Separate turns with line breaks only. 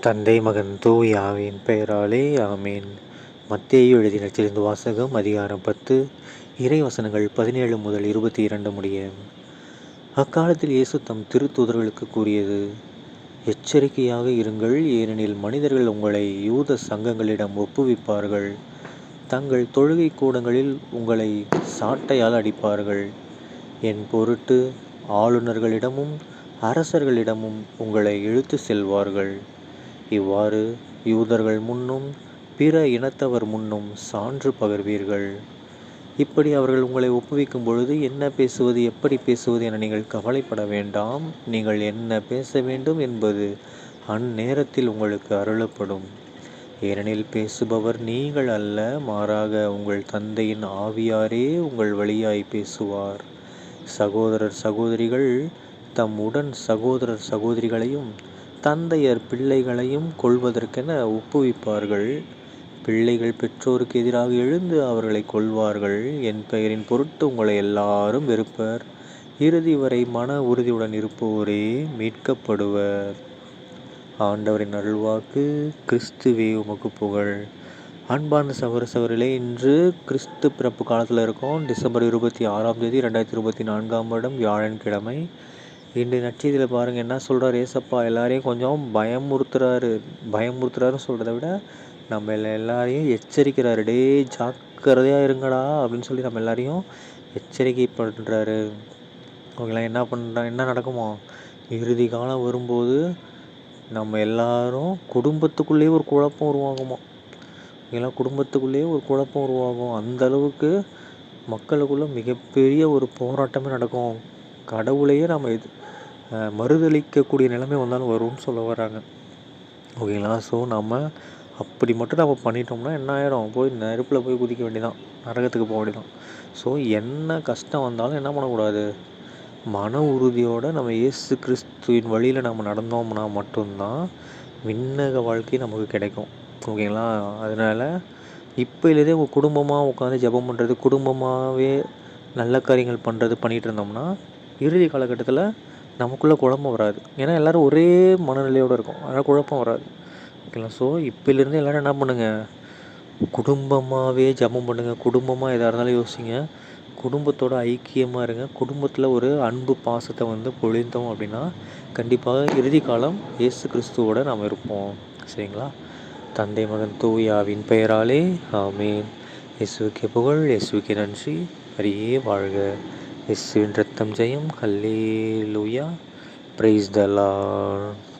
தந்தை மகன் தூய ஆவியின் பெயராலே ஆமீன். மத்தேயு எழுதிய நற்செய்தியிலிருந்து வாசகம். அதிகாரம் 10, இறை வசனங்கள் 17 முதல் 22 முடிய. அக்காலத்தில் இயேசு தம் திருத்தூதர்களுக்கு கூறியது: எச்சரிக்கையாக இருங்கள், ஏனெனில் மனிதர்கள் உங்களை யூத சங்கங்களிடம் ஒப்புவிப்பார்கள். தங்கள் தொழுகை கூடங்களில் உங்களை சாட்டையால் அடிப்பார்கள். என் பொருட்டு ஆளுநர்களிடமும் அரசர்களிடமும் உங்களை இழுத்து செல்வார்கள். இவ்வாறு யூதர்கள் முன்னும் பிற இனத்தவர் முன்னும் சான்று பகர்வீர்கள். இப்படி அவர்கள் உங்களை ஒப்புவிக்கும் பொழுது என்ன பேசுவது, எப்படி பேசுவது என நீங்கள் கவலைப்பட வேண்டாம். நீங்கள் என்ன பேச வேண்டும் என்பது அந்நேரத்தில் உங்களுக்கு அருளப்படும். ஏனெனில் பேசுபவர் நீங்கள் அல்ல, மாறாக உங்கள் தந்தையின் ஆவியாரே உங்கள் வழியாய் பேசுவார். சகோதரர் சகோதரிகள் தம் உடன் சகோதரர் சகோதரிகளையும் தந்தையர் பிள்ளைகளையும் கொல்வதற்கென ஒப்புவிப்பார்கள். பிள்ளைகள் பெற்றோருக்கு எதிராக எழுந்து அவர்களை கொல்வார்கள். என் பெயரின் பொருட்டு உங்களை எல்லாரும் வெறுப்பர். இறுதி வரை மன உறுதியுடன் இருப்போரே மீட்கப்படுவர். ஆண்டவரின் அருள்வாக்கு. கிறிஸ்துவே உமக்கு புகழ். அன்பார்ந்த சகோதர சகோதரிகளே, இன்று கிறிஸ்து பிறப்பு காலத்தில் இருக்கோம். டிசம்பர் 26ஆம் தேதி 2024ஆம் வருடம் வியாழன்கிழமை. இன்று நற்செய்தியில் பாருங்கள் என்ன சொல்கிறார் ஏசப்பா. எல்லாரையும் கொஞ்சம் பயமுறுத்துறாருன்னு சொல்கிறத விட நம்ம எல்லாரையும் எச்சரிக்கிறாரு. டே ஜாக்கிரதையாக இருங்கடா அப்படின்னு சொல்லி நம்ம எல்லாரையும் எச்சரிக்கை பண்ணுறாரு. அவங்களாம் என்ன நடக்குமோ, இறுதி காலம் வரும்போது நம்ம எல்லாரும் குடும்பத்துக்குள்ளேயே ஒரு குழப்பம் உருவாகுமா. எல்லாம் குடும்பத்துக்குள்ளேயே ஒரு குழப்பம் உருவாகும். அந்த அளவுக்கு மக்களுக்குள்ள மிகப்பெரிய ஒரு போராட்டமே நடக்கும். கடவுளையே நம்ம மறுதளிக்கக்கூடிய நிலைமை வந்தாலும் வரும்னு சொல்ல வராங்க. ஓகேங்களா. ஸோ நம்ம அப்படி மட்டும் நம்ம பண்ணிட்டோம்னா என்ன ஆகிடும், போய் நெருப்பில் போய் குதிக்க வேண்டியதான், நரகத்துக்கு போக வேண்டியதான். ஸோ என்ன கஷ்டம் வந்தாலும் என்ன பண்ணக்கூடாது, மன உறுதியோடு நம்ம இயேசு கிறிஸ்துவின் வழியில் நம்ம நடந்தோம்னா மட்டும்தான் விண்ணக வாழ்க்கை நமக்கு கிடைக்கும். ஓகேங்களா. அதனால் இப்போலேருந்தே உங்கள் குடும்பமாக உட்காந்து ஜெபம் பண்ணுறது, குடும்பமாகவே நல்ல காரியங்கள் பண்ணுறது பண்ணிகிட்டு இருந்தோம்னா இறுதி காலகட்டத்தில் நமக்குள்ளே குழப்பம் வராது. ஏன்னா எல்லோரும் ஒரே மனநிலையோடு இருக்கும், அதனால் குழப்பம் வராது. ஓகேங்களா. ஸோ இப்போலேருந்து எல்லோரும் என்ன பண்ணுங்கள், குடும்பமாகவே ஜெபம் பண்ணுங்கள். குடும்பமாக எதாக இருந்தாலும் யோசிங்க. குடும்பத்தோட ஐக்கியமாக இருங்க. குடும்பத்தில் ஒரு அன்பு பாசத்தை பொழிந்தோம் அப்படின்னா கண்டிப்பாக இறுதி காலம் இயேசு கிறிஸ்துவோடு நாம் இருப்போம். சரிங்களா. தந்தை மகன் தூய ஆவியின் பெயராலே ஆமீன். இயேசுவுக்கே புகழ், இயேசுவுக்கே நன்றி. மரியே வாழ்க. இயேசுவின் ரத்தம் ஜெயம். ஹல்லேலூயா. Praise the Lord.